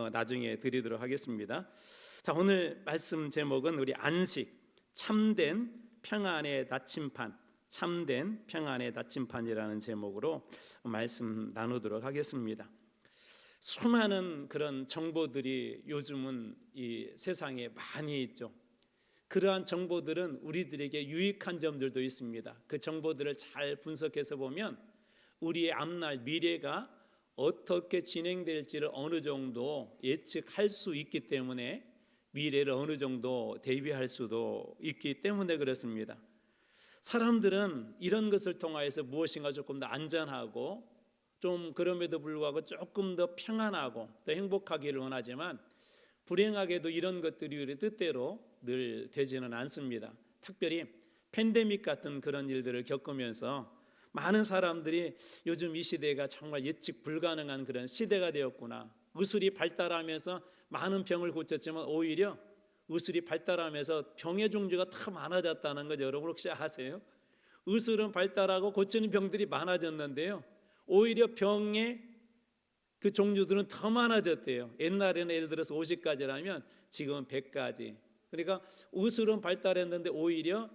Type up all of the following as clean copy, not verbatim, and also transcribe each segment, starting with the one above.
나중에 드리도록 하겠습니다. 자, 오늘 말씀 제목은 우리 안식, 참된 평안의 나침판, 참된 평안의 나침판이라는 제목으로 말씀 나누도록 하겠습니다. 수많은 그런 정보들이 요즘은 이 세상에 많이 있죠. 그러한 정보들은 우리들에게 유익한 점들도 있습니다. 그 정보들을 잘 분석해서 보면 우리의 앞날 미래가 어떻게 진행될지를 어느 정도 예측할 수 있기 때문에, 미래를 어느 정도 대비할 수도 있기 때문에 그렇습니다. 사람들은 이런 것을 통하여서 무엇인가 조금 더 안전하고 좀 그럼에도 불구하고 조금 더 평안하고 더 행복하기를 원하지만, 불행하게도 이런 것들이 우리 뜻대로 늘 되지는 않습니다. 특별히 팬데믹 같은 그런 일들을 겪으면서 많은 사람들이 요즘 이 시대가 정말 예측 불가능한 그런 시대가 되었구나, 의술이 발달하면서 많은 병을 고쳤지만 오히려 의술이 발달하면서 병의 종류가 더 많아졌다는 것 여러분 혹시 아세요? 의술은 발달하고 고치는 병들이 많아졌는데요, 오히려 병의 그 종류들은 더 많아졌대요. 옛날에는 예를 들어서 50가지라면 지금은 100가지. 그러니까 의술은 발달했는데 오히려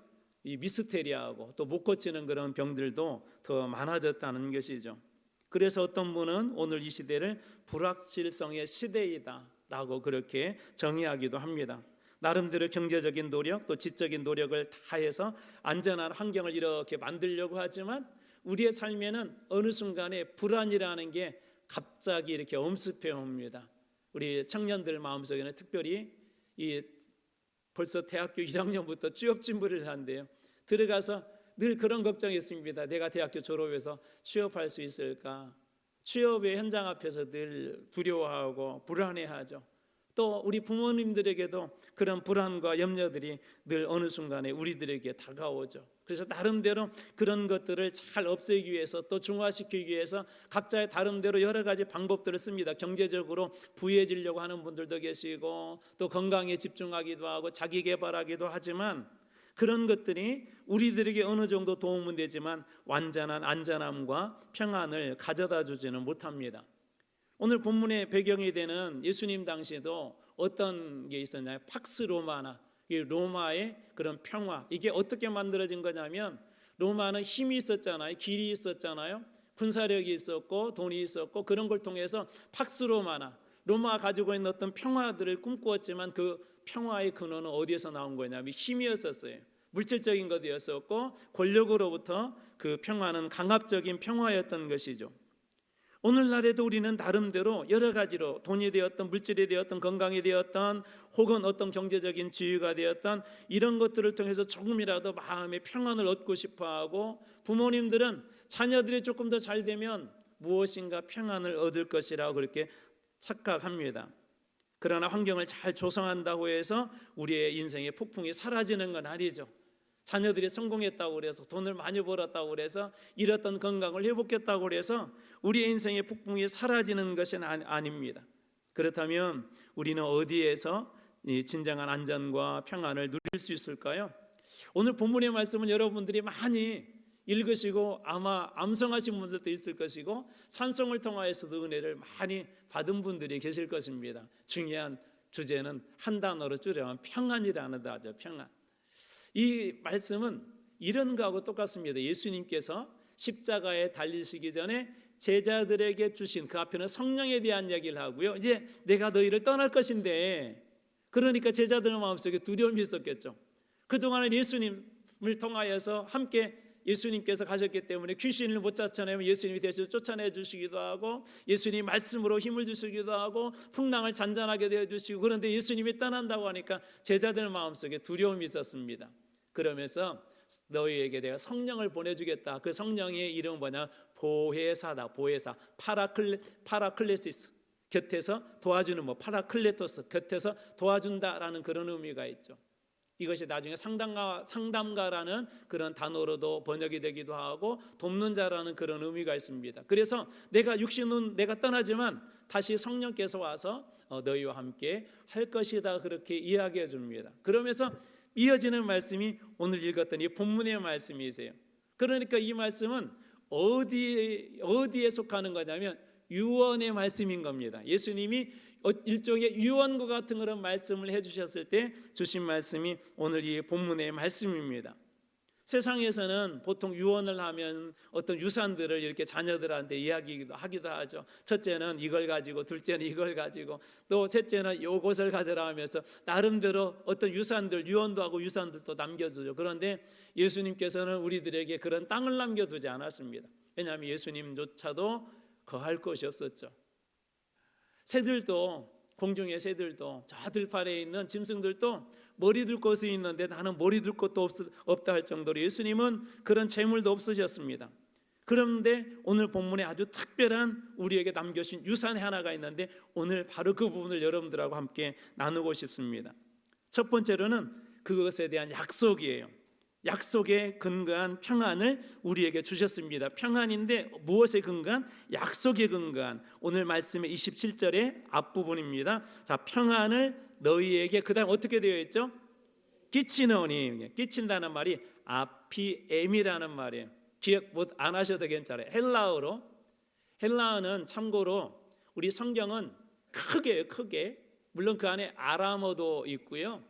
이 미스테리아하고 또 못 고치는 그런 병들도 더 많아졌다는 것이죠. 그래서 어떤 분은 오늘 이 시대를 불확실성의 시대이다라고 그렇게 정의하기도 합니다. 나름대로 경제적인 노력 또 지적인 노력을 다해서 안전한 환경을 이렇게 만들려고 하지만 우리의 삶에는 어느 순간에 불안이라는 게 갑자기 이렇게 엄습해 옵니다. 우리 청년들 마음속에는 특별히 벌써 대학교 1학년부터 취업 준비를 한대요. 들어가서 늘 그런 걱정이 있습니다. 내가 대학교 졸업해서 취업할 수 있을까? 취업의 현장 앞에서 늘 두려워하고 불안해하죠. 또 우리 부모님들에게도 그런 불안과 염려들이 늘 어느 순간에 우리들에게 다가오죠. 그래서 나름대로 그런 것들을 잘 없애기 위해서 또 중화시키기 위해서 각자의 나름대로 여러 가지 방법들을 씁니다. 경제적으로 부유해지려고 하는 분들도 계시고 또 건강에 집중하기도 하고 자기 개발하기도 하지만, 그런 것들이 우리들에게 어느 정도 도움은 되지만 완전한 안전함과 평안을 가져다 주지는 못합니다. 오늘 본문의 배경이 되는 예수님 당시에도 어떤 게 있었나요? 팍스 로마나, 이 로마의 그런 평화, 이게 어떻게 만들어진 거냐면, 로마는 힘이 있었잖아요. 길이 있었잖아요. 군사력이 있었고 돈이 있었고, 그런 걸 통해서 팍스 로마나, 로마가 가지고 있는 어떤 평화들을 꿈꾸었지만 그 평화의 근원은 어디에서 나온 거냐면 힘이었었어요. 물질적인 것이었었고 권력으로부터 그 평화는 강압적인 평화였던 것이죠. 오늘날에도 우리는 나름대로 여러 가지로 돈이 되었던 물질이 되었던 건강이 되었던 혹은 어떤 경제적인 지위가 되었던 이런 것들을 통해서 조금이라도 마음의 평안을 얻고 싶어하고, 부모님들은 자녀들이 조금 더 잘 되면 무엇인가 평안을 얻을 것이라고 그렇게 착각합니다. 그러나 환경을 잘 조성한다고 해서 우리의 인생의 폭풍이 사라지는 건 아니죠. 자녀들이 성공했다고 해서 돈을 많이 벌었다고 해서 잃었던 건강을 회복했다고 해서 우리의 인생의 폭풍이 사라지는 것은 아닙니다. 그렇다면 우리는 어디에서 이 진정한 안전과 평안을 누릴 수 있을까요? 오늘 본문의 말씀은 여러분들이 많이 읽으시고 아마 암송하신 분들도 있을 것이고 찬송을 통하여서도 은혜를 많이 받은 분들이 계실 것입니다. 중요한 주제는 한 단어로 줄여면 평안이라는 단어죠. 평안. 이 말씀은 이런 거하고 똑같습니다. 예수님께서 십자가에 달리시기 전에 제자들에게 주신 그 앞에는 성령에 대한 이야기를 하고요. 이제 내가 너희를 떠날 것인데, 그러니까 제자들 마음속에 두려움이 있었겠죠. 그동안은 예수님을 통하여서 함께 예수님께서 가셨기 때문에 귀신을 못 쫓아내면 예수님이 대신 쫓아내 주시기도 하고, 예수님 말씀으로 힘을 주시기도 하고, 풍랑을 잔잔하게 해주시고, 그런데 예수님이 떠난다고 하니까 제자들 마음속에 두려움이 있었습니다. 그러면서 너희에게 내가 성령을 보내주겠다. 그 성령의 이름은 뭐냐? 보혜사다. 보혜사. 파라클레시스. 곁에서 도와주는, 파라클레토스. 곁에서 도와준다라는 그런 의미가 있죠. 이것이 나중에 상담가라는 그런 단어로도 번역이 되기도 하고 돕는 자라는 그런 의미가 있습니다. 그래서 내가 육신은 내가 떠나지만 다시 성령께서 와서 너희와 함께 할 것이다, 그렇게 이야기해 줍니다. 그러면서 이어지는 말씀이 오늘 읽었던 이 본문의 말씀이세요. 그러니까 이 말씀은 어디에 속하는 거냐면 유언의 말씀인 겁니다. 예수님이 일종의 유언과 같은 그런 말씀을 해주셨을 때 주신 말씀이 오늘 이 본문의 말씀입니다. 세상에서는 보통 유언을 하면 어떤 유산들을 이렇게 자녀들한테 이야기하기도 하죠. 첫째는 이걸 가지고, 둘째는 이걸 가지고, 또 셋째는 요것을 가져라 하면서 나름대로 어떤 유산들, 유언도 하고 유산들도 남겨두죠. 그런데 예수님께서는 우리들에게 그런 땅을 남겨두지 않았습니다. 왜냐하면 예수님조차도 거할 곳이 없었죠. 새들도, 공중의 새들도, 저 들판에 있는 짐승들도 머리 둘 곳이 있는데 나는 머리 둘 곳도 없다 할 정도로 예수님은 그런 재물도 없으셨습니다. 그런데 오늘 본문에 아주 특별한 우리에게 남겨주신 유산이 하나가 있는데 오늘 바로 그 부분을 여러분들하고 함께 나누고 싶습니다. 첫 번째로는 그것에 대한 약속이에요. 약속에 근거한 평안을 우리에게 주셨습니다. 평안인데 무엇에 근거한? 약속에 근거한. 오늘 말씀의 27절의 앞부분입니다. 자, 평안을 너희에게, 그 다음 어떻게 되어 있죠? 끼치노니. 끼친다는 말이 아피엠이라는 말이에요. 기억 못 안 하셔도 괜찮아요. 헬라어는 참고로 우리 성경은 크게 물론 그 안에 아람어도 있고요,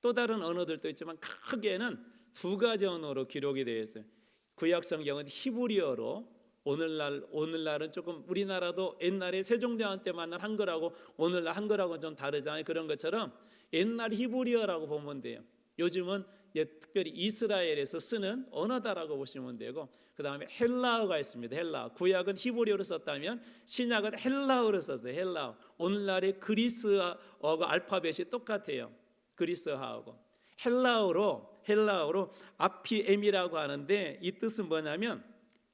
또 다른 언어들도 있지만 크게는 두 가지 언어로 기록이 되어 있어요. 구약 성경은 히브리어로, 오늘날은 조금 우리나라도 옛날에 세종대왕 때 만난 한글하고 오늘날 한글하고는 좀 다르잖아요. 그런 것처럼 옛날 히브리어라고 보면 돼요. 요즘은 특별히 이스라엘에서 쓰는 언어다라고 보시면 되고, 그 다음에 헬라어가 있습니다. 헬라어. 구약은 히브리어로 썼다면 신약은 헬라어로 썼어요. 헬라어. 오늘날의 그리스어가 알파벳이 똑같아요. 그리스어하고 헬라어로 아피엠이라고 하는데 이 뜻은 뭐냐면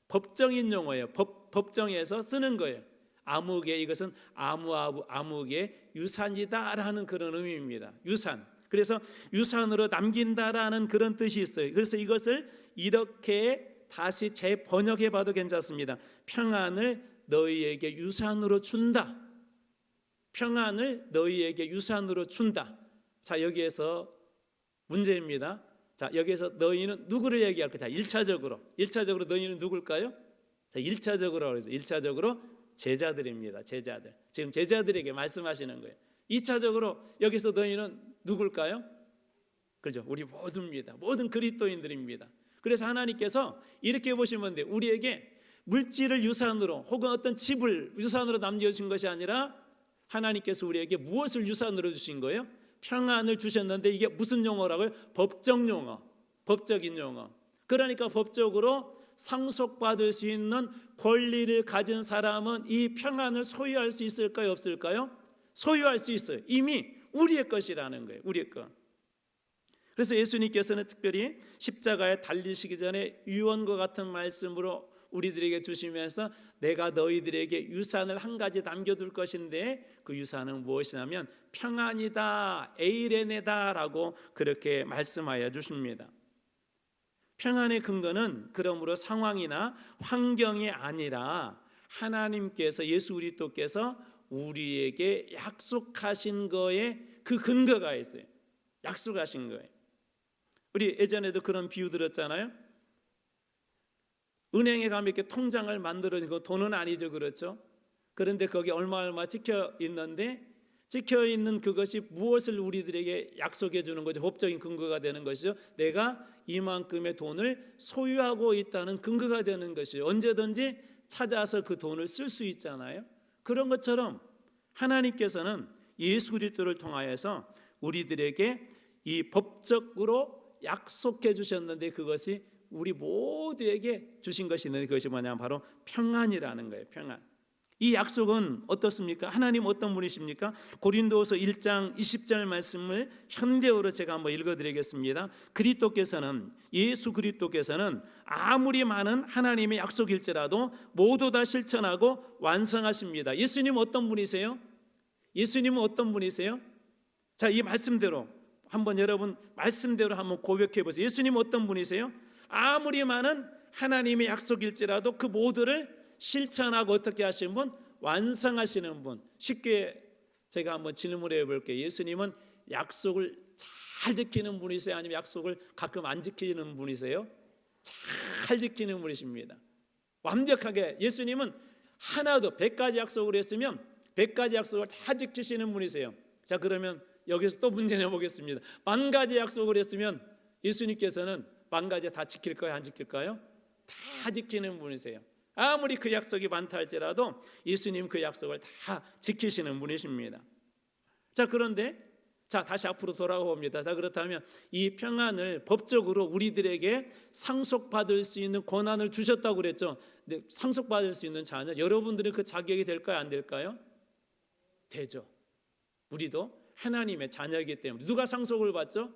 법정인 용어예요. 법정에서 쓰는 거예요. 암흑의, 이것은 암흑의 유산이다라는 그런 의미입니다. 유산. 그래서 유산으로 남긴다라는 그런 뜻이 있어요. 그래서 이것을 이렇게 다시 재번역해 봐도 괜찮습니다. 평안을 너희에게 유산으로 준다. 평안을 너희에게 유산으로 준다. 자, 여기에서 문제입니다. 자, 여기에서 너희는 누구를 얘기할까요? 자, 1차적으로 너희는 누굴까요? 자, 1차적으로 제자들입니다. 제자들. 지금 제자들에게 말씀하시는 거예요. 2차적으로 여기서 너희는 누굴까요? 그렇죠. 우리 모두입니다. 모든 그리스도인들입니다. 그래서 하나님께서 이렇게 보시면 돼요. 우리에게 물질을 유산으로 혹은 어떤 집을 유산으로 남겨주신 것이 아니라 하나님께서 우리에게 무엇을 유산으로 주신 거예요? 평안을 주셨는데 이게 무슨 용어라고요? 법적 용어, 법적인 용어. 그러니까 법적으로 상속받을 수 있는 권리를 가진 사람은 이 평안을 소유할 수 있을까요? 없을까요? 소유할 수 있어요. 이미 우리의 것이라는 거예요. 우리의 것. 그래서 예수님께서는 특별히 십자가에 달리시기 전에 유언과 같은 말씀으로 우리들에게 주시면서 내가 너희들에게 유산을 한 가지 남겨둘 것인데 그 유산은 무엇이냐면 평안이다, 에이레네다라고 그렇게 말씀하여 주십니다. 평안의 근거는 그러므로 상황이나 환경이 아니라 하나님께서, 예수 그리스도께서 우리에게 약속하신 거에 그 근거가 있어요. 약속하신 거예요. 우리 예전에도 그런 비유 들었잖아요. 은행에 가면 이렇게 통장을 만들어주고 돈은 아니죠, 그렇죠? 그런데 거기 얼마 찍혀 있는데 찍혀 있는 그것이 무엇을 우리들에게 약속해 주는 거죠? 법적인 근거가 되는 것이죠. 내가 이만큼의 돈을 소유하고 있다는 근거가 되는 것이죠. 언제든지 찾아서 그 돈을 쓸 수 있잖아요. 그런 것처럼 하나님께서는 예수 그리스도를 통하여서 우리들에게 이 법적으로 약속해 주셨는데 그것이 우리 모두에게 주신 것이 있는데 그것이 뭐냐면 바로 평안이라는 거예요. 평안. 이 약속은 어떻습니까? 하나님 어떤 분이십니까? 고린도후서 1장 20절 말씀을 현대어로 제가 한번 읽어드리겠습니다. 예수 그리스도께서는 아무리 많은 하나님의 약속일지라도 모두 다 실천하고 완성하십니다. 예수님은 어떤 분이세요? 자, 이 말씀대로 한번 여러분 말씀대로 한번 고백해 보세요. 예수님은 어떤 분이세요? 아무리 많은 하나님의 약속일지라도 그 모두를 실천하고 어떻게 하시는 분? 완성하시는 분. 쉽게 제가 한번 질문해 볼게요. 예수님은 약속을 잘 지키는 분이세요? 아니면 약속을 가끔 안 지키는 분이세요? 잘 지키는 분이십니다. 완벽하게. 예수님은 하나도 100가지 약속을 했으면 100가지 약속을 다 지키시는 분이세요. 자, 그러면 여기서 또 문제 내보겠습니다. 10,000가지 약속을 했으면 예수님께서는 10,000가지 다 지킬까요, 안 지킬까요? 다 지키는 분이세요. 아무리 그 약속이 많다 할지라도 예수님 그 약속을 다 지키시는 분이십니다. 자, 그런데 자, 다시 앞으로 돌아가 봅니다. 자, 그렇다면 이 평안을 법적으로 우리들에게 상속받을 수 있는 권한을 주셨다고 그랬죠. 근데 상속받을 수 있는 자녀, 여러분들은 그 자격이 될까요, 안 될까요? 되죠. 우리도 하나님의 자녀이기 때문에. 누가 상속을 받죠?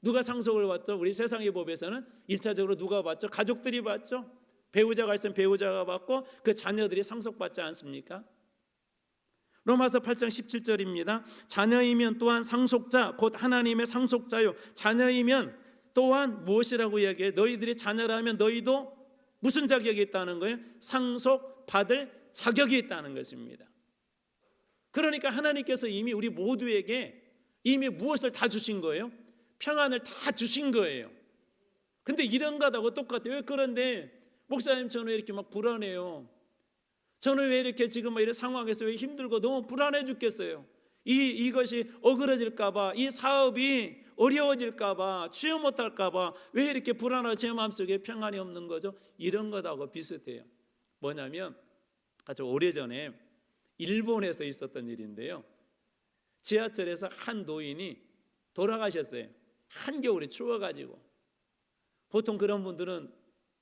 누가 상속을 받죠? 우리 세상의 법에서는 1차적으로 누가 받죠? 가족들이 받죠. 배우자가 있으면 배우자가 받고 그 자녀들이 상속받지 않습니까? 로마서 8장 17절입니다. 자녀이면 또한 상속자, 곧 하나님의 상속자요. 자녀이면 또한 무엇이라고 이야기해요? 너희들이 자녀라면 너희도 무슨 자격이 있다는 거예요? 상속받을 자격이 있다는 것입니다. 그러니까 하나님께서 이미 우리 모두에게 이미 무엇을 다 주신 거예요? 평안을 다 주신 거예요. 근데 이런 것하고 똑같아요. 왜 그런데 목사님 저는 왜 이렇게 막 불안해요? 저는 왜 이렇게 지금 이런 상황에서 왜 힘들고 너무 불안해 죽겠어요? 이것이 어그러질까 봐, 이 사업이 어려워질까 봐, 취업 못할까 봐 왜 이렇게 불안하고 제 마음속에 평안이 없는 거죠? 이런 것하고 비슷해요. 뭐냐면 아주 오래전에 일본에서 있었던 일인데요. 지하철에서 한 노인이 돌아가셨어요. 한겨울에 추워가지고. 보통 그런 분들은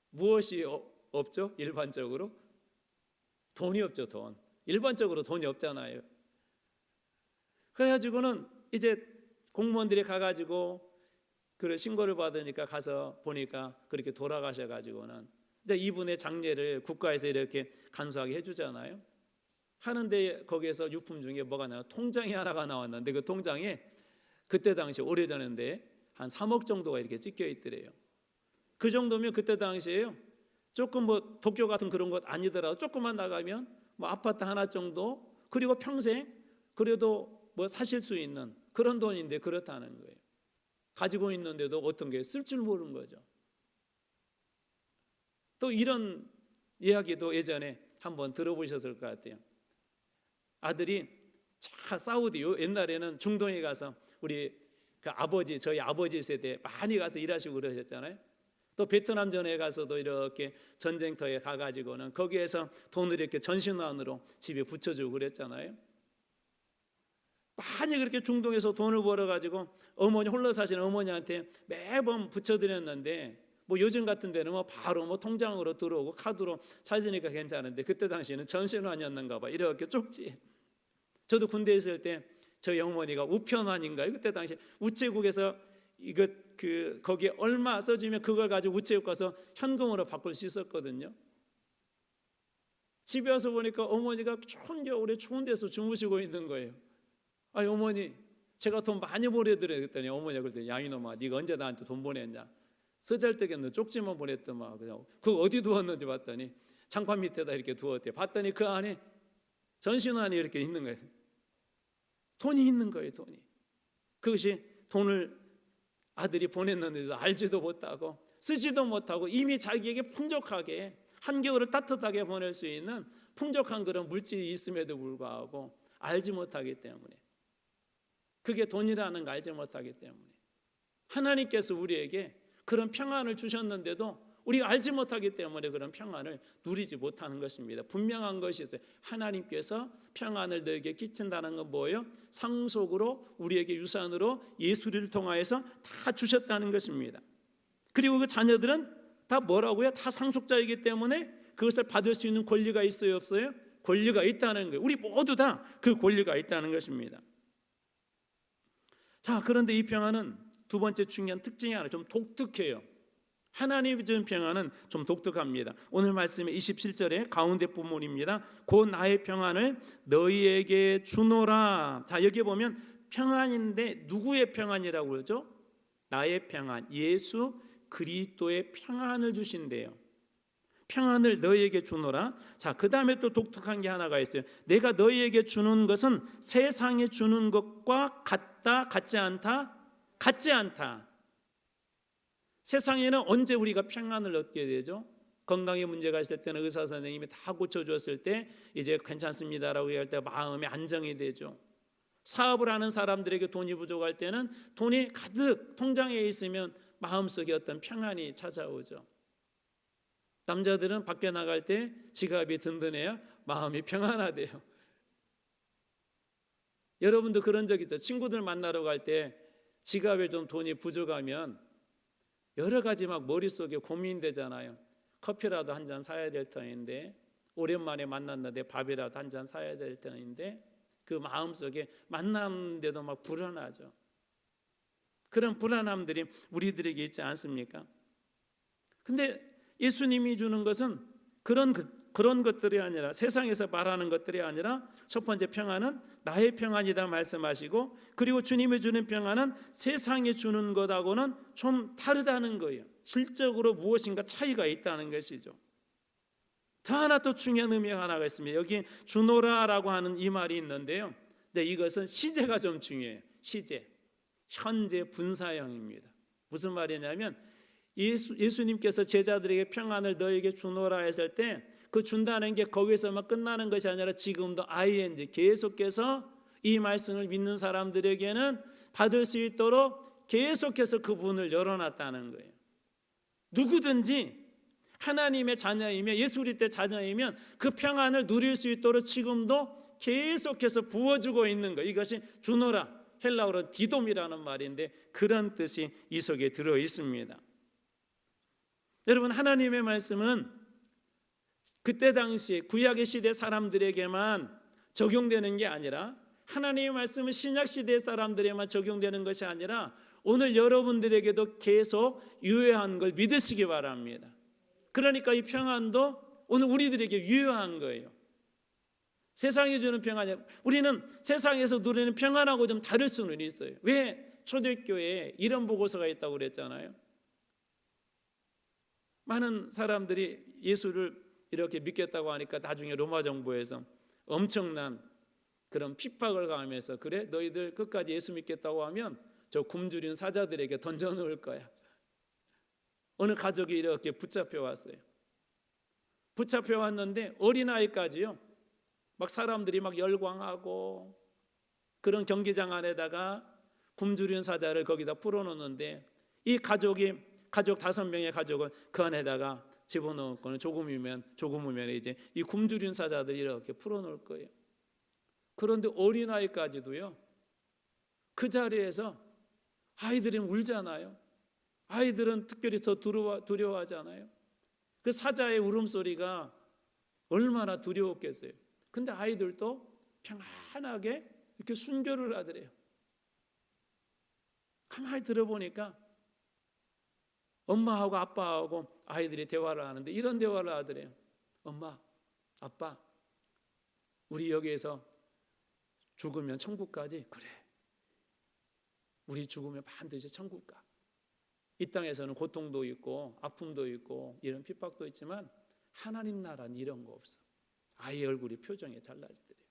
무엇이 없죠? 일반적으로 돈이 없죠. 돈. 일반적으로 돈이 없잖아요. 그래가지고는 이제 공무원들이 가가지고 그 신고를 받으니까 가서 보니까 그렇게 돌아가셔가지고는 이제 이분의 장례를 국가에서 이렇게 간소하게 해주잖아요. 하는데 거기에서 유품 중에 뭐가 나와요? 통장이 하나가 나왔는데 그 통장에 그때 당시 오래전인데 한 3억 정도가 이렇게 찍혀 있더래요. 그 정도면 그때 당시에요. 조금 뭐 도쿄 같은 그런 것 아니더라도 조금만 나가면 뭐 아파트 하나 정도, 그리고 평생 그래도 뭐 사실 수 있는 그런 돈인데 그렇다는 거예요. 가지고 있는데도 어떤 게 쓸 줄 모르는 거죠. 또 이런 이야기도 예전에 한번 들어보셨을 것 같아요. 아들이 사우디, 옛날에는 중동에 가서 우리 그 아버지, 저희 아버지 세대 많이 가서 일하시고 그러셨잖아요. 또 베트남전에 가서도 이렇게 전쟁터에 가가지고는 거기에서 돈을 이렇게 전신환으로 집에 붙여주고 그랬잖아요. 많이 그렇게 중동에서 돈을 벌어가지고 어머니 홀로 사시는 어머니한테 매번 붙여드렸는데 뭐 요즘 같은 데는 뭐 바로 뭐 통장으로 들어오고 카드로 찾으니까 괜찮은데 그때 당시에는 전신환이었는가 봐. 이렇게 쪽지. 저도 군대에 있을 때 저희 어머니가 우편환인가요? 그때 당시 우체국에서 이거 거기에 얼마 써주면 그걸 가지고 우체국 가서 현금으로 바꿀 수 있었거든요. 집에 와서 보니까 어머니가 추운 겨울에 추운 데서 주무시고 있는 거예요. 아니 어머니 제가 돈 많이 보내드려야 했더니 어머니가 그랬더니 양이놈아 네가 언제 나한테 돈 보냈냐? 쓰잘데기없는 쪽지만 보냈더만. 그냥 그거 어디 두었는지 봤더니 장판 밑에다 이렇게 두었대. 봤더니 그 안에 전신환이 이렇게 있는 거예요. 돈이 있는 거예요. 돈이. 그것이 돈을 아들이 보냈는데도 알지도 못하고 쓰지도 못하고 이미 자기에게 풍족하게 한겨울을 따뜻하게 보낼 수 있는 풍족한 그런 물질이 있음에도 불구하고 알지 못하기 때문에, 그게 돈이라는 걸 알지 못하기 때문에 하나님께서 우리에게 그런 평안을 주셨는데도 우리가 알지 못하기 때문에 그런 평안을 누리지 못하는 것입니다. 분명한 것이 있어요. 하나님께서 평안을 너에게 끼친다는 건 뭐예요? 상속으로 우리에게 유산으로 예수를 통하여서 다 주셨다는 것입니다. 그리고 그 자녀들은 다 뭐라고요? 다 상속자이기 때문에 그것을 받을 수 있는 권리가 있어요, 없어요? 권리가 있다는 거예요. 우리 모두 다 그 권리가 있다는 것입니다. 자, 그런데 이 평안은 두 번째 중요한 특징이 하나, 좀 독특해요. 하나님이 주는 평안은 좀 독특합니다. 오늘 말씀의 27절의 가운데 부분입니다. 곧 나의 평안을 너희에게 주노라. 자, 여기 보면 평안인데 누구의 평안이라고 그러죠? 나의 평안, 예수 그리스도의 평안을 주신대요. 평안을 너희에게 주노라. 자, 그 다음에 또 독특한 게 하나가 있어요. 내가 너희에게 주는 것은 세상에 주는 것과 같다, 같지 않다? 같지 않다. 세상에는 언제 우리가 평안을 얻게 되죠? 건강에 문제가 있을 때는 의사 선생님이 다 고쳐줬을 때 이제 괜찮습니다라고 얘기할 때 마음이 안정이 되죠. 사업을 하는 사람들에게 돈이 부족할 때는 돈이 가득 통장에 있으면 마음속에 어떤 평안이 찾아오죠. 남자들은 밖에 나갈 때 지갑이 든든해야 마음이 평안하대요. 여러분도 그런 적 있죠. 친구들 만나러 갈 때 지갑에 좀 돈이 부족하면 여러 가지 막 머릿속에 고민되잖아요. 커피라도 한 잔 사야 될 터인데, 오랜만에 만났는데 밥이라도 한 잔 사야 될 터인데, 그 마음속에 만났는데도 막 불안하죠. 그런 불안함들이 우리들에게 있지 않습니까? 근데 예수님이 주는 것은 그런 것들이 아니라, 세상에서 말하는 것들이 아니라, 첫 번째 평안은 나의 평안이다 말씀하시고, 그리고 주님이 주는 평안은 세상이 주는 것하고는 좀 다르다는 거예요. 질적으로 무엇인가 차이가 있다는 것이죠. 더 하나 또 중요한 의미가 하나가 있습니다. 여기 주노라라고 하는 이 말이 있는데요, 근데 이것은 시제가 좀 중요해요. 시제, 현재 분사형입니다. 무슨 말이냐면 예수님께서 제자들에게 평안을 너에게 주노라 했을 때 그 준다는 게 거기서만 끝나는 것이 아니라 지금도 ING 계속해서 이 말씀을 믿는 사람들에게는 받을 수 있도록 계속해서 그 문을 열어놨다는 거예요. 누구든지 하나님의 자녀이며 예수 그리스도의 자녀이면 그 평안을 누릴 수 있도록 지금도 계속해서 부어주고 있는 거예요. 이것이 주노라, 헬라어로 디돔이라는 말인데 그런 뜻이 이 속에 들어 있습니다. 여러분, 하나님의 말씀은 그때 당시 구약의 시대 사람들에게만 적용되는 게 아니라, 하나님의 말씀은 신약 시대 사람들에게만 적용되는 것이 아니라 오늘 여러분들에게도 계속 유효한 걸 믿으시기 바랍니다. 그러니까 이 평안도 오늘 우리들에게 유효한 거예요. 세상이 주는 평안이, 우리는 세상에서 누리는 평안하고 좀 다를 수는 있어요. 왜? 초대교회에 이런 보고서가 있다고 그랬잖아요. 많은 사람들이 예수를 이렇게 믿겠다고 하니까 나중에 로마 정부에서 엄청난 그런 핍박을 가하면서, 그래 너희들 끝까지 예수 믿겠다고 하면 저 굶주린 사자들에게 던져놓을 거야. 어느 가족이 이렇게 붙잡혀 왔어요. 붙잡혀 왔는데 어린아이까지요, 막 사람들이 막 열광하고 그런 경기장 안에다가 굶주린 사자를 거기다 풀어놓는데, 이 가족 5명의 가족을 그 안에다가 집어넣고는 조금이면 이제 이 굶주린 사자들이 이렇게 풀어놓을 거예요. 그런데 어린아이까지도요, 그 자리에서 아이들은 울잖아요. 아이들은 특별히 더 두려워하잖아요. 그 사자의 울음소리가 얼마나 두려웠겠어요. 근데 아이들도 평안하게 이렇게 순교를 하더래요. 가만히 들어보니까 엄마하고 아빠하고 아이들이 대화를 하는데 이런 대화를 하더래요. 엄마, 아빠, 우리 여기에서 죽으면 천국 가지? 그래, 우리 죽으면 반드시 천국 가. 이 땅에서는 고통도 있고 아픔도 있고 이런 핍박도 있지만 하나님 나라는 이런 거 없어. 아이 얼굴이 표정이 달라지더래요.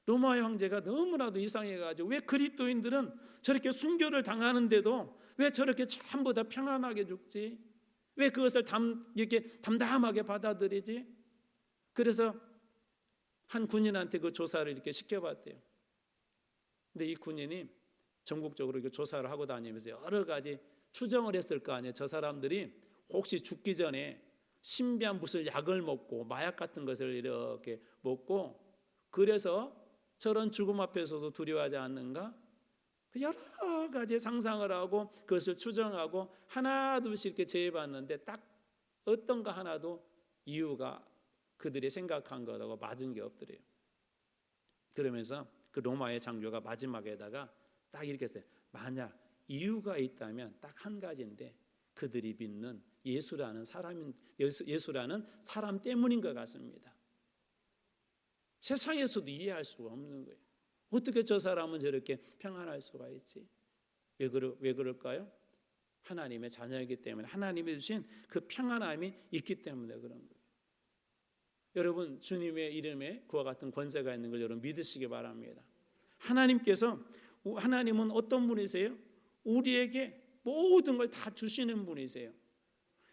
로마의 황제가 너무나도 이상해가지고, 왜 그리스도인들은 저렇게 순교를 당하는데도 왜 저렇게 전부 다 평안하게 죽지? 왜 그것을 이렇게 담담하게 받아들이지? 그래서 한 군인한테 그 조사를 이렇게 시켜봤대요. 근데 이 군인이 전국적으로 이렇게 조사를 하고 다니면서 여러 가지 추정을 했을 거 아니에요. 저 사람들이 혹시 죽기 전에 신비한 무슨 약을 먹고 마약 같은 것을 이렇게 먹고 그래서 저런 죽음 앞에서도 두려워하지 않는가? 여러 가지 상상을 하고 그것을 추정하고 하나 둘씩 이렇게 재해봤는데 딱 어떤가 하나도 이유가 그들이 생각한 것하고 맞은 게 없더래요. 그러면서 그 로마의 장교가 마지막에다가 딱 이렇게 했어요. 만약 이유가 있다면 딱 한 가지인데 그들이 믿는 예수라는 사람 때문인 것 같습니다. 세상에서도 이해할 수가 없는 거예요. 어떻게 저 사람은 저렇게 평안할 수가 있지? 왜 그럴까요? 하나님의 자녀이기 때문에, 하나님이 주신 그 평안함이 있기 때문에 그런 거예요. 여러분, 주님의 이름에 그와 같은 권세가 있는 걸 여러분 믿으시기 바랍니다. 하나님은 어떤 분이세요? 우리에게 모든 걸 다 주시는 분이세요.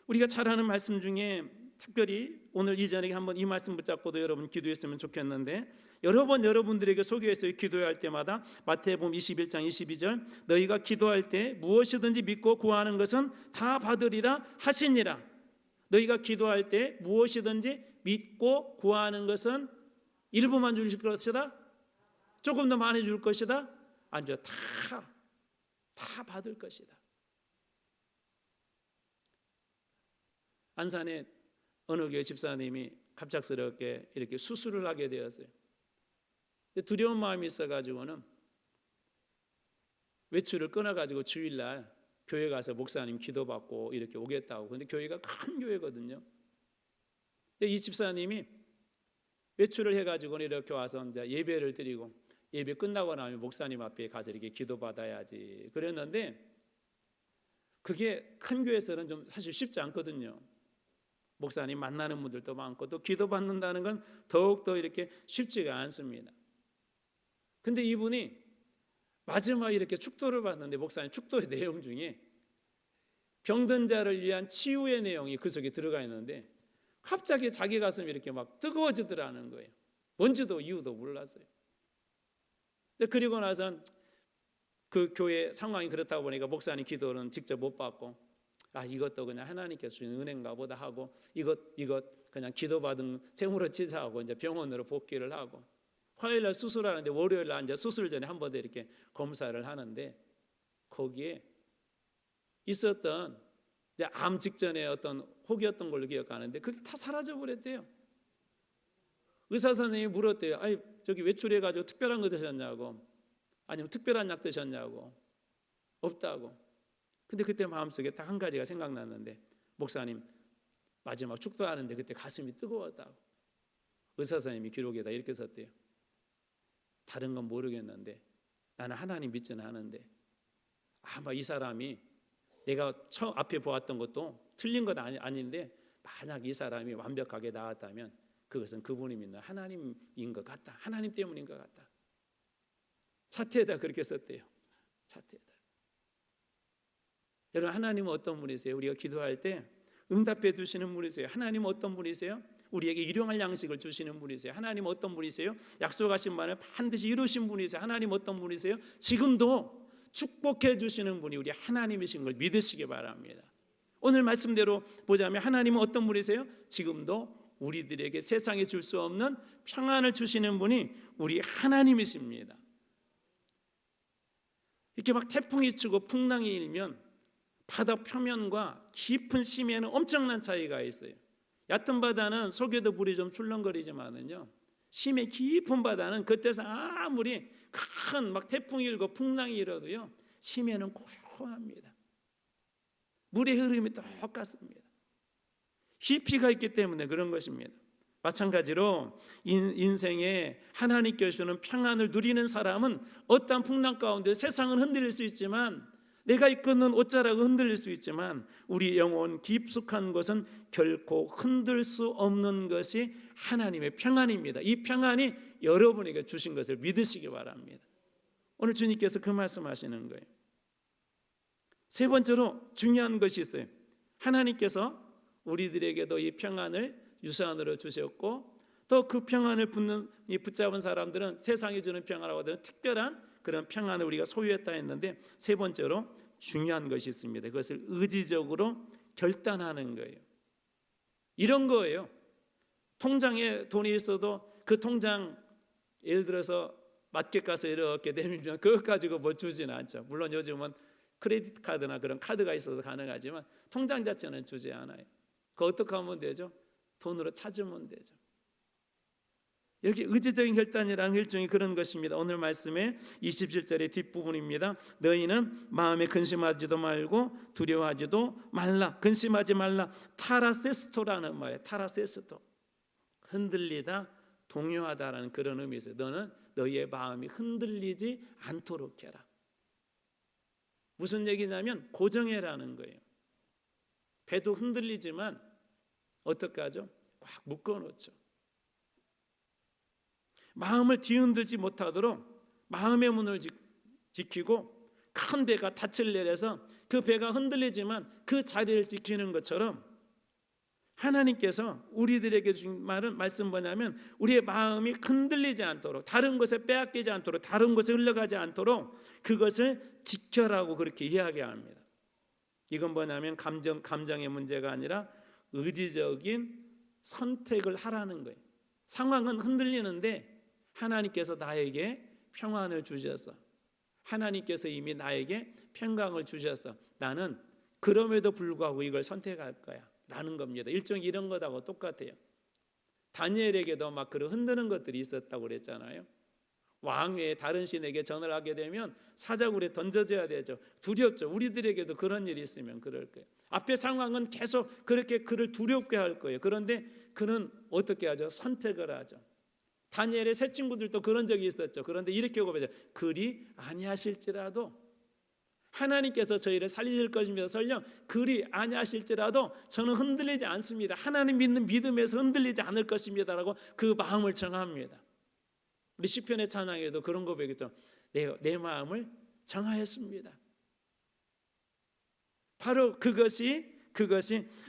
우리가 잘 아는 말씀 중에 특별히 오늘 이 저녁에 한번 이 말씀 붙잡고도 여러분 기도했으면 좋겠는데, 여러 번 여러분들에게 소개해서 기도할 때마다 마태복음 21장 22절 너희가 기도할 때 무엇이든지 믿고 구하는 것은 다 받으리라 하시니라. 너희가 기도할 때 무엇이든지 믿고 구하는 것은 일부만 주실 것이다? 조금 더 많이 줄 것이다? 아니죠. 다 받을 것이다. 안산에 어느 교회 집사님이 갑작스럽게 이렇게 수술을 하게 되었어요. 두려운 마음이 있어가지고는 외출을 끊어가지고 주일날 교회 가서 목사님 기도받고 이렇게 오겠다고. 근데 교회가 큰 교회거든요. 이 집사님이 외출을 해가지고 이렇게 와서 이제 예배를 드리고, 예배 끝나고 나면 목사님 앞에 가서 이렇게 기도받아야지 그랬는데, 그게 큰 교회에서는 좀 사실 쉽지 않거든요. 목사님 만나는 분들도 많고 또 기도받는다는 건 더욱더 이렇게 쉽지가 않습니다. 근데 이분이 마지막에 이렇게 축도를 받는데, 목사님 축도의 내용 중에 병든 자를 위한 치유의 내용이 그 속에 들어가 있는데 갑자기 자기 가슴이 이렇게 막 뜨거워지더라는 거예요. 뭔지도 이유도 몰랐어요. 그리고 나선 그 교회 상황이 그렇다고 보니까 목사님 기도는 직접 못 받고, 이것도 그냥 하나님께서 주신 은혜인가 보다 하고, 이것 그냥 기도받은 생으로 치자하고 이제 병원으로 복귀를 하고, 화요일날 수술하는데 월요일날 이제 수술 전에 한 번 더 이렇게 검사를 하는데, 거기에 있었던 이제 암 직전에 어떤 혹이었던 걸로 기억하는데 그게 다 사라져 버렸대요. 의사 선생님이 물었대요. 저기 외출해가지고 특별한 거 드셨냐고, 아니면 특별한 약 드셨냐고. 없다고. 근데 그때 마음속에 딱 한 가지가 생각났는데, 목사님 마지막 축도하는데 그때 가슴이 뜨거웠다고. 의사 선생님이 기록에다 이렇게 썼대요. 다른 건 모르겠는데 나는 하나님 믿지는 않은데 아마 이 사람이 내가 처음 앞에 보았던 것도 틀린 건 아닌데, 만약 이 사람이 완벽하게 나았다면 그것은 그분이 믿는 하나님인 것 같다. 하나님 때문인 것 같다. 차트에다 그렇게 썼대요. 차트에다. 여러분, 하나님은 어떤 분이세요? 우리가 기도할 때 응답해 주시는 분이세요. 하나님은 어떤 분이세요? 우리에게 일용할 양식을 주시는 분이세요. 하나님은 어떤 분이세요? 약속하신 바를 반드시 이루신 분이세요. 하나님은 어떤 분이세요? 지금도 축복해 주시는 분이 우리 하나님이신 걸 믿으시기 바랍니다. 오늘 말씀대로 보자면 하나님은 어떤 분이세요? 지금도 우리들에게 세상에 줄 수 없는 평안을 주시는 분이 우리 하나님이십니다. 이렇게 막 태풍이 치고 풍랑이 일면 바다 표면과 깊은 심해는 엄청난 차이가 있어요. 얕은 바다는 속에도 물이 좀 출렁거리지만은요, 심해 깊은 바다는 그때서 아무리 큰 막 태풍이 일고 풍랑이 일어도요, 심해는 고요합니다. 물의 흐름이 똑같습니다. 깊이가 있기 때문에 그런 것입니다. 마찬가지로 인생에 하나님께 주시는 평안을 누리는 사람은 어떠한 풍랑 가운데 세상은 흔들릴 수 있지만, 내가 이끄는 옷자락은 흔들릴 수 있지만 우리 영혼 깊숙한 것은 결코 흔들 수 없는 것이 하나님의 평안입니다. 이 평안이 여러분에게 주신 것을 믿으시기 바랍니다. 오늘 주님께서 그 말씀하시는 거예요. 세 번째로 중요한 것이 있어요. 하나님께서 우리들에게도 이 평안을 유산으로 주셨고, 또 그 평안을 붙잡은 사람들은 세상이 주는 평안하고 하는 특별한 그런 평안을 우리가 소유했다 했는데, 세 번째로 중요한 것이 있습니다. 그것을 의지적으로 결단하는 거예요. 이런 거예요. 통장에 돈이 있어도 그 통장, 예를 들어서 마켓 가서 이렇게 내밀면 그것 가지고 뭐 주지는 않죠. 물론 요즘은 크레딧 카드나 그런 카드가 있어서 가능하지만 통장 자체는 주지 않아요. 그거 어떻게 하면 되죠? 돈으로 찾으면 되죠. 여기 의지적인 결단이라는 일종의 그런 것입니다. 오늘 말씀의 27절의 뒷부분입니다. 너희는 마음에 근심하지도 말고 두려워하지도 말라. 근심하지 말라. 타라세스토라는 말이에요. 타라세스토. 흔들리다, 동요하다라는 그런 의미가 있어요. 너는 너희의 마음이 흔들리지 않도록 해라. 무슨 얘기냐면 고정해라는 거예요. 배도 흔들리지만 어떻게 하죠? 꽉 묶어놓죠. 마음을 뒤흔들지 못하도록 마음의 문을 지키고, 큰 배가 닻을 내려서 그 배가 흔들리지만 그 자리를 지키는 것처럼 하나님께서 우리들에게 주신 말씀 뭐냐면 우리의 마음이 흔들리지 않도록, 다른 것에 빼앗기지 않도록, 다른 것에 흘러가지 않도록 그것을 지켜라고 그렇게 이야기합니다. 이건 뭐냐면 감정의 문제가 아니라 의지적인 선택을 하라는 거예요. 상황은 흔들리는데 하나님께서 나에게 평안을 주셔서, 하나님께서 이미 나에게 평강을 주셔서 나는 그럼에도 불구하고 이걸 선택할 거야 라는 겁니다. 일종의 이런 것하고 똑같아요. 다니엘에게도 막 그런 흔드는 것들이 있었다고 그랬잖아요. 왕 외에 다른 신에게 전을 하게 되면 사자굴에 던져져야 되죠. 두렵죠. 우리들에게도 그런 일이 있으면 그럴 거예요. 앞에 상황은 계속 그렇게 그를 두렵게 할 거예요. 그런데 그는 어떻게 하죠? 선택을 하죠. 다니엘의 세 친구들도 그런 적이 있었죠. 그런데 이렇게 고백하죠. 그리 아니하실지라도 하나님께서 저희를 살릴 것입니다. 설령 그리 아니하실지라도 저는 흔들리지 않습니다. 하나님 믿는 믿음에서 흔들리지 않을 것입니다라고 그 마음을 정합니다. 우리 시편의 찬양에도 그런 고백이죠. 내 마음을 정하였습니다. 바로 그것이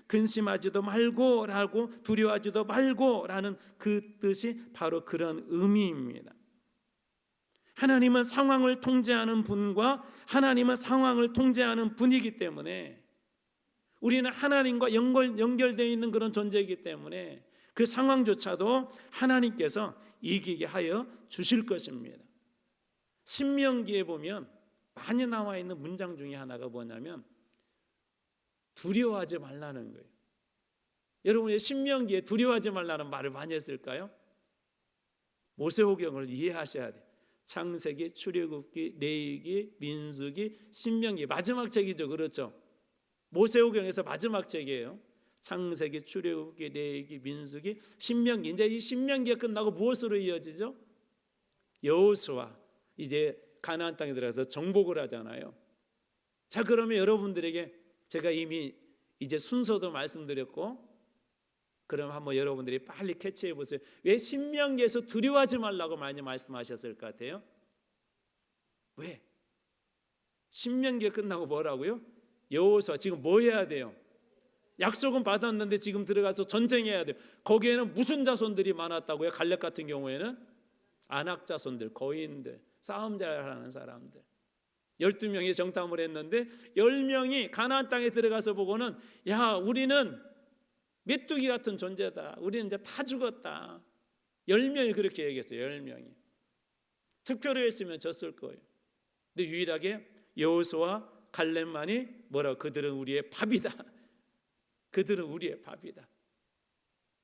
근심하지도 말고라고, 두려워하지도 말고라는 그 뜻이 바로 그런 의미입니다. 하나님은 상황을 통제하는 분과 하나님은 상황을 통제하는 분이기 때문에 우리는 하나님과 연결되어 있는 그런 존재이기 때문에 그 상황조차도 하나님께서 이기게 하여 주실 것입니다. 신명기에 보면 많이 나와 있는 문장 중에 하나가 뭐냐면 두려워하지 말라는 거예요. 여러분의 신명기에 두려워하지 말라는 말을 많이 했을까요? 모세오경을 이해하셔야 돼요. 창세기, 출애굽기, 레위기, 민수기, 신명기 마지막 책이죠. 그렇죠? 모세오경에서 마지막 책이에요. 창세기, 출애굽기, 레위기, 민수기, 신명기. 이제 이 신명기가 끝나고 무엇으로 이어지죠? 여호수아. 이제 가나안 땅에 들어가서 정복을 하잖아요. 자, 그러면 여러분들에게 제가 이미 이제 순서도 말씀드렸고, 그럼 한번 여러분들이 빨리 캐치해 보세요. 왜 신명기에서 두려워하지 말라고 많이 말씀하셨을 것 같아요? 왜? 신명기가 끝나고 뭐라고요? 여호수아. 지금 뭐 해야 돼요? 약속은 받았는데 지금 들어가서 전쟁해야 돼요. 거기에는 무슨 자손들이 많았다고요? 갈렙 같은 경우에는 안악 자손들, 거인들, 싸움 잘하는 사람들 12명이 정탐을 했는데 10명이 가나안 땅에 들어가서 보고는 야, 우리는 메뚜기 같은 존재다. 우리는 이제 다 죽었다. 10명이 그렇게 얘기했어요. 10명이. 투표를 했으면 졌을 거예요. 근데 유일하게 여호수아와 갈렙만이 뭐라고? 그들은 우리의 밥이다. 그들은 우리의 밥이다.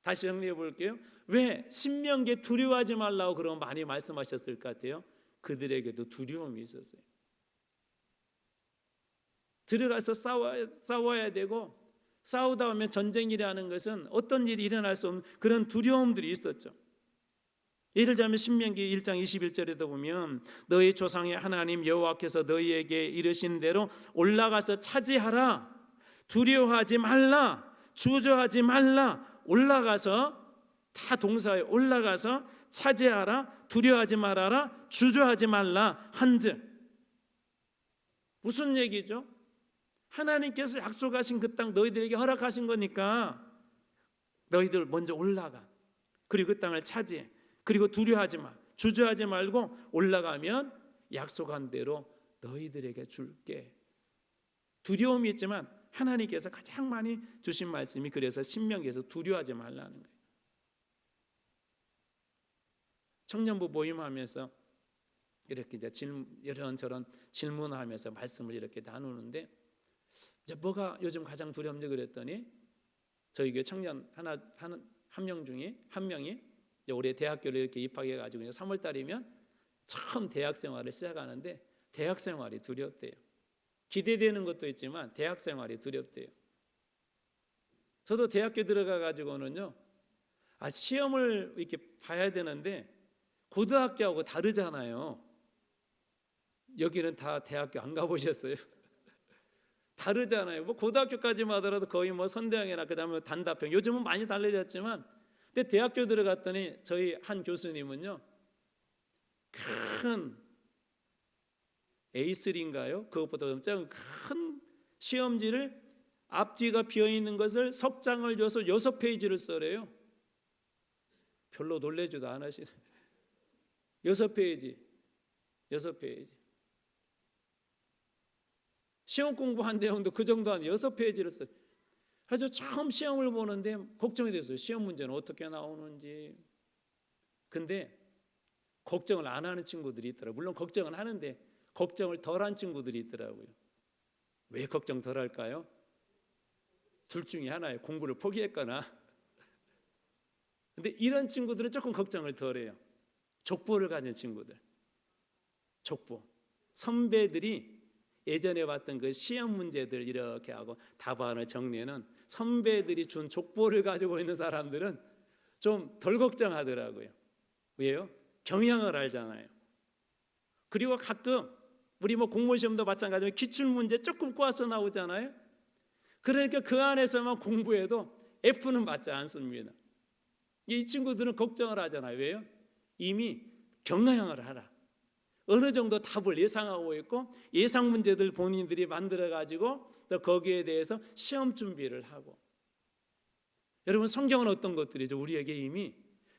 다시 정리해 볼게요. 왜 신명기에 두려워하지 말라고 그런 많이 말씀하셨을 것 같아요? 그들에게도 두려움이 있었어요. 들어가서 싸워야 되고, 싸우다 보면 전쟁이라는 것은 어떤 일이 일어날 수 없는 그런 두려움들이 있었죠. 예를 들면 신명기 1장 21절에도 보면 너희 조상의 하나님 여호와께서 너희에게 이르신 대로 올라가서 차지하라. 두려워하지 말라. 주저하지 말라. 올라가서, 다 동사에 올라가서 차지하라. 두려워하지 말아라. 주저하지 말라 한즉. 무슨 얘기죠? 하나님께서 약속하신 그 땅 너희들에게 허락하신 거니까 너희들 먼저 올라가. 그리고 그 땅을 차지해. 그리고 두려워하지 마. 주저하지 말고 올라가면 약속한 대로 너희들에게 줄게. 두려움이 있지만 하나님께서 가장 많이 주신 말씀이 그래서 신명기에서 두려워하지 말라는 거예요. 청년부 모임하면서 이렇게 이제 이런저런 질문하면서 말씀을 이렇게 나누는데 이제 뭐가 요즘 가장 두렵냐 그랬더니 저희 교회 청년 한 명 중에 한 명이 이제 올해 대학교를 이렇게 입학해 가지고 3월 달이면 처음 대학 생활을 시작하는데 대학 생활이 두렵대요. 기대되는 것도 있지만 대학 생활이 두렵대요. 저도 대학교 들어가 가지고는요, 시험을 이렇게 봐야 되는데 고등학교하고 다르잖아요. 여기는 다 대학교 안 가보셨어요? 다르잖아요. 뭐 고등학교까지만 하더라도 거의 뭐 선대형이나 그다음에 단답형, 요즘은 많이 달라졌지만, 근데 대학교 들어갔더니 저희 한 교수님은요, 큰 A3인가요? 그것보다 좀 작은 큰 시험지를 앞뒤가 비어있는 것을 석 장을 줘서 6페이지를 써래요. 별로 놀래지도 않으시네. 6페이지. 시험 공부한 내용도 그 정도 한 6페이지를 써요. 그래서 처음 시험을 보는데 걱정이 됐어요. 시험 문제는 어떻게 나오는지. 근데 걱정을 안 하는 친구들이 있더라고요. 물론 걱정은 하는데 걱정을 덜한 친구들이 있더라고요. 왜 걱정 덜 할까요? 둘 중에 하나예요. 공부를 포기했거나. 근데 이런 친구들은 조금 걱정을 덜 해요. 족보를 가진 친구들. 족보. 선배들이 예전에 봤던 그 시험 문제들 이렇게 하고 답안을 정리하는 선배들이 준 족보를 가지고 있는 사람들은 좀 덜 걱정하더라고요. 왜요? 경향을 알잖아요. 그리고 가끔 우리 공무원 시험도 마찬가지로 기출 문제 조금 꼬아서 나오잖아요. 그러니까 그 안에서만 공부해도 F는 받지 않습니다. 이 친구들은 걱정을 하잖아요. 왜요? 이미 경향을 알아. 어느 정도 답을 예상하고 있고 예상 문제들 본인들이 만들어 가지고 또 거기에 대해서 시험 준비를 하고. 여러분, 성경은 어떤 것들이죠? 우리에게 이미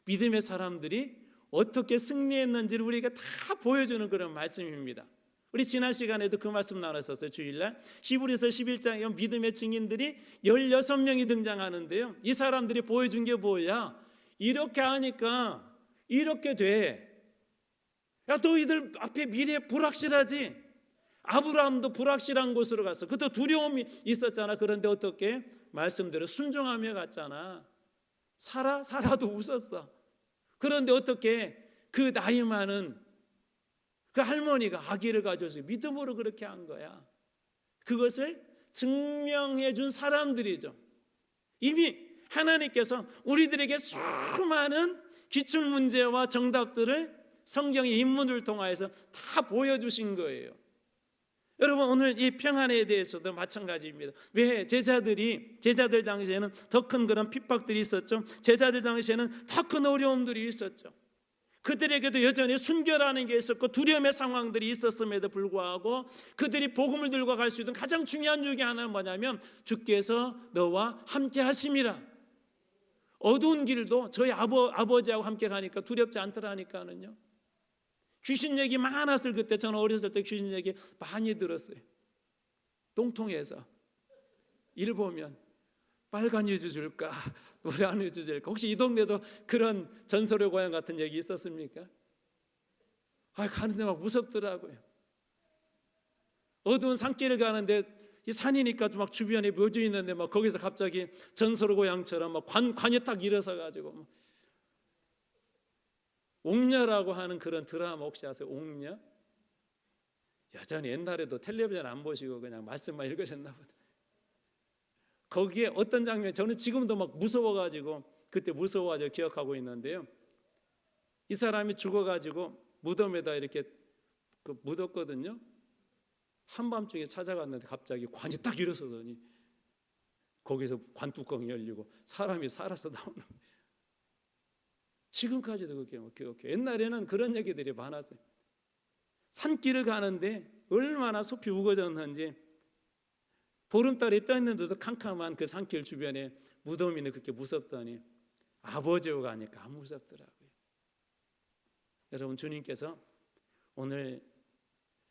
믿음의 사람들이 어떻게 승리했는지를 우리에게 다 보여주는 그런 말씀입니다. 우리 지난 시간에도 그 말씀 나눴었어요. 주일날 히브리서 11장에 믿음의 증인들이 16명이 등장하는데요. 이 사람들이 보여준 게 뭐야? 이렇게 하니까 이렇게 돼. 야, 너희들 앞에 미래 불확실하지? 아브라함도 불확실한 곳으로 갔어. 그것도 두려움이 있었잖아. 그런데 어떻게? 말씀대로 순종하며 갔잖아. 사라도 웃었어. 그런데 어떻게? 그 나이 많은 그 할머니가 아기를 가져서 믿음으로 그렇게 한 거야. 그것을 증명해 준 사람들이죠. 이미 하나님께서 우리들에게 수많은 기출 문제와 정답들을 성경의 인물을 통하여서 다 보여주신 거예요. 여러분, 오늘 이 평안에 대해서도 마찬가지입니다. 왜? 제자들 당시에는 더 큰 그런 핍박들이 있었죠. 제자들 당시에는 더 큰 어려움들이 있었죠. 그들에게도 여전히 순결하는 게 있었고 두려움의 상황들이 있었음에도 불구하고 그들이 복음을 들고 갈 수 있는 가장 중요한 중에 하나는 뭐냐면 주께서 너와 함께 하심이라. 어두운 길도 저희 아버지하고 함께 가니까 두렵지 않더라니까는요. 귀신 얘기 많았을 그때, 저는 어렸을 때 귀신 얘기 많이 들었어요. 똥통에서 일 보면 빨간 유주 줄까 노란 유주 줄까. 혹시 이 동네도 그런 전설의 고향 같은 얘기 있었습니까? 가는데 막 무섭더라고요. 어두운 산길을 가는데 이 산이니까 막 주변에 묘지 있는데 막 거기서 갑자기 전설의 고향처럼 막 관이 딱 일어서 가지고 옥녀라고 하는 그런 드라마 혹시 아세요? 옥녀? 여전히 옛날에도 텔레비전 안 보시고 그냥 말씀만 읽으셨나 보다. 거기에 어떤 장면, 저는 지금도 막 무서워가지고 그때 무서워가지고 기억하고 있는데요. 이 사람이 죽어가지고 무덤에다 이렇게 묻었거든요. 한밤중에 찾아갔는데 갑자기 관이 딱 일어서더니 거기서 관 뚜껑이 열리고 사람이 살아서 나오는 거예요. 지금까지도 그게 기억해요. 옛날에는 그런 얘기들이 많았어요. 산길을 가는데 얼마나 숲이 우거졌는지 보름달이 떠 있는데도 캄캄한 그 산길 주변에 무덤이 그렇게 무섭더니 아버지와 가니까 안 무섭더라고요. 여러분, 주님께서 오늘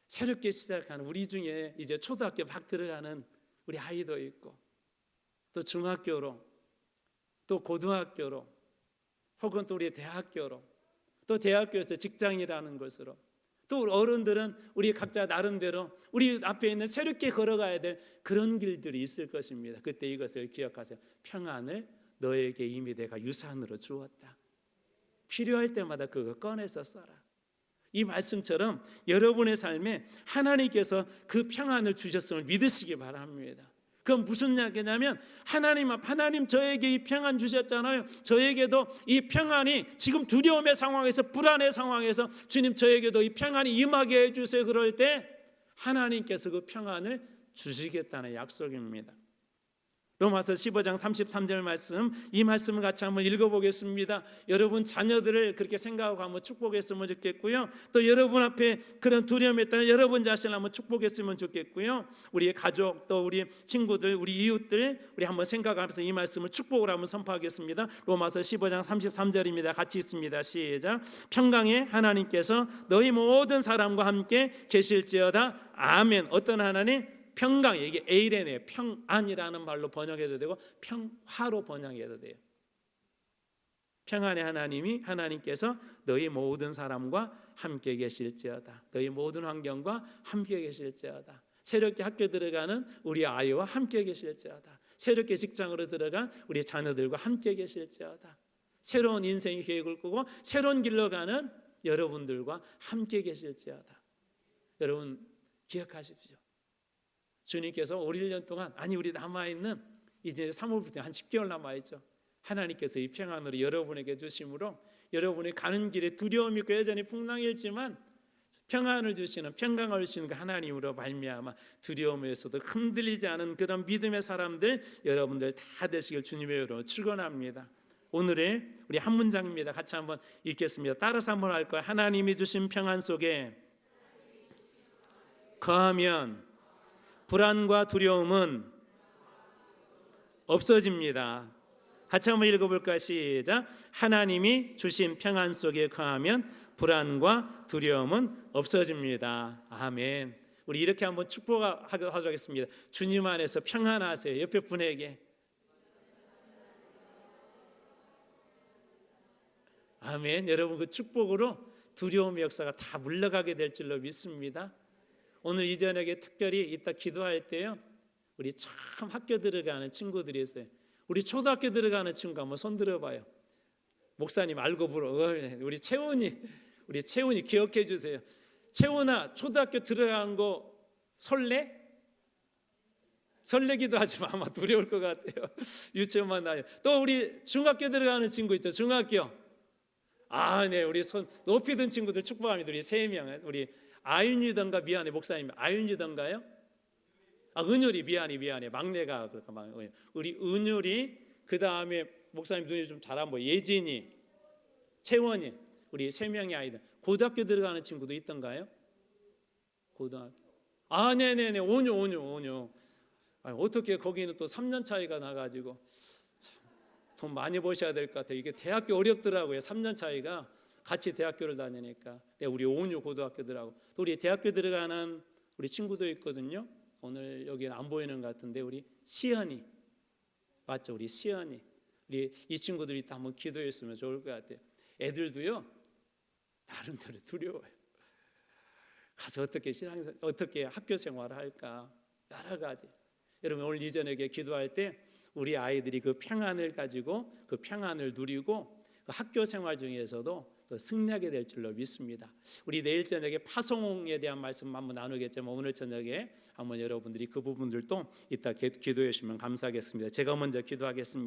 새롭게 시작하는 우리 중에 이제 초등학교 막 들어가는 우리 아이도 있고 또 중학교로 또 고등학교로 혹은 또 우리 대학교로 또 대학교에서 직장이라는 것으로 또 어른들은 우리 각자 나름대로 우리 앞에 있는 새롭게 걸어가야 될 그런 길들이 있을 것입니다. 그때 이것을 기억하세요. 평안을 너에게 이미 내가 유산으로 주었다. 필요할 때마다 그거 꺼내서 써라. 이 말씀처럼 여러분의 삶에 하나님께서 그 평안을 주셨음을 믿으시기 바랍니다. 그건 무슨 이야기냐면 하나님 저에게 이 평안 주셨잖아요. 저에게도 이 평안이 지금 두려움의 상황에서 불안의 상황에서 주님 저에게도 이 평안이 임하게 해주세요. 그럴 때 하나님께서 그 평안을 주시겠다는 약속입니다. 로마서 15장 33절 말씀, 이 말씀을 같이 한번 읽어보겠습니다. 여러분 자녀들을 그렇게 생각하고 한번 축복했으면 좋겠고요. 또 여러분 앞에 그런 두려움에 따라 여러분 자신을 한번 축복했으면 좋겠고요. 우리의 가족, 또 우리 친구들, 우리 이웃들, 우리 한번 생각하면서 이 말씀을 축복으로 한번 선포하겠습니다. 로마서 15장 33절입니다. 같이 있습니다. 시작. 평강의 하나님께서 너희 모든 사람과 함께 계실지어다. 아멘. 어떤 하나님? 평강, 이게 에이레네, 평안이라는 말로 번역해도 되고 평화로 번역해도 돼요. 평안의 하나님께서 너희 모든 사람과 함께 계실지어다. 너희 모든 환경과 함께 계실지어다. 새롭게 학교 들어가는 우리 아이와 함께 계실지어다. 새롭게 직장으로 들어간 우리 자녀들과 함께 계실지어다. 새로운 인생의 계획을 꾸고 새로운 길로 가는 여러분들과 함께 계실지어다. 여러분 기억하십시오. 주님께서 5, 1년 동안, 아니 우리 남아있는 이제 3월부터 한 10개월 남아있죠. 하나님께서 이 평안으로 여러분에게 주심으로 여러분이 가는 길에 두려움이 있고 여전히 풍랑일지만 평안을 주시는, 평강을 주시는 그 하나님으로 말미암아 두려움에서도 흔들리지 않은 그런 믿음의 사람들 여러분들 다 되시길 주님의 이름으로 축원합니다. 오늘의 우리 한 문장입니다. 같이 한번 읽겠습니다. 따라서 한번 할 거예요. 하나님이 주신 평안 속에 거하면 불안과 두려움은 없어집니다. 같이 한번 읽어볼까요? 시작. 하나님이 주신 평안 속에 거하면 불안과 두려움은 없어집니다. 아멘. 우리 이렇게 한번 축복하도록 하겠습니다. 주님 안에서 평안하세요. 옆에 분에게. 아멘. 여러분 그 축복으로 두려움의 역사가 다 물러가게 될 줄로 믿습니다. 오늘 이 저녁에 특별히 이따 기도할 때요, 우리 처음 학교 들어가는 친구들이 있어요. 우리 초등학교 들어가는 친구 한번 손 들어봐요. 목사님 알고 불어. 우리 채훈이 기억해 주세요. 채훈아, 초등학교 들어간 거 설레? 설레기도 하지만 아마 두려울 것 같아요. 유치원만 나요. 또 우리 중학교 들어가는 친구 있죠. 중학교. 아, 네, 우리 손 높이 든 친구들 축복합니다. 우리 3명. 우리 아윤이던가, 미안해 목사님, 아윤이던가요? 은율이, 미안해 막내가 그럴까. 우리 은율이, 그 다음에 목사님 눈이 좀 잘 안 보여. 예진이, 채원이, 우리 3명의 아이들. 고등학교 들어가는 친구도 있던가요? 고등학교. 아, 네네네, 온유. 어떻게 거기는 또 3년 차이가 나가지고 돈 많이 버셔야 될 것 같아요. 이게 대학교 어렵더라고요. 3년 차이가. 같이 대학교를 다니니까. 우리 온유 고등학교들하고 또 우리 대학교 들어가는 우리 친구도 있거든요. 오늘 여기는 안 보이는 것 같은데 우리 시연이, 맞죠? 우리 시연이, 우리 이 친구들이 다 한번 기도했으면 좋을 것 같아요. 애들도요 나름대로 두려워요. 가서 어떻게 학교 생활을 할까, 여러 가지. 여러분 오늘 이전에 기도할 때 우리 아이들이 그 평안을 가지고 그 평안을 누리고 그 학교 생활 중에서도 또 승리하게 될 줄로 믿습니다. 우리 내일 저녁에 파송에 대한 말씀 한번 나누겠지만 오늘 저녁에 한번 여러분들이 그 부분들도 이따 기도해 주시면 감사하겠습니다. 제가 먼저 기도하겠습니다.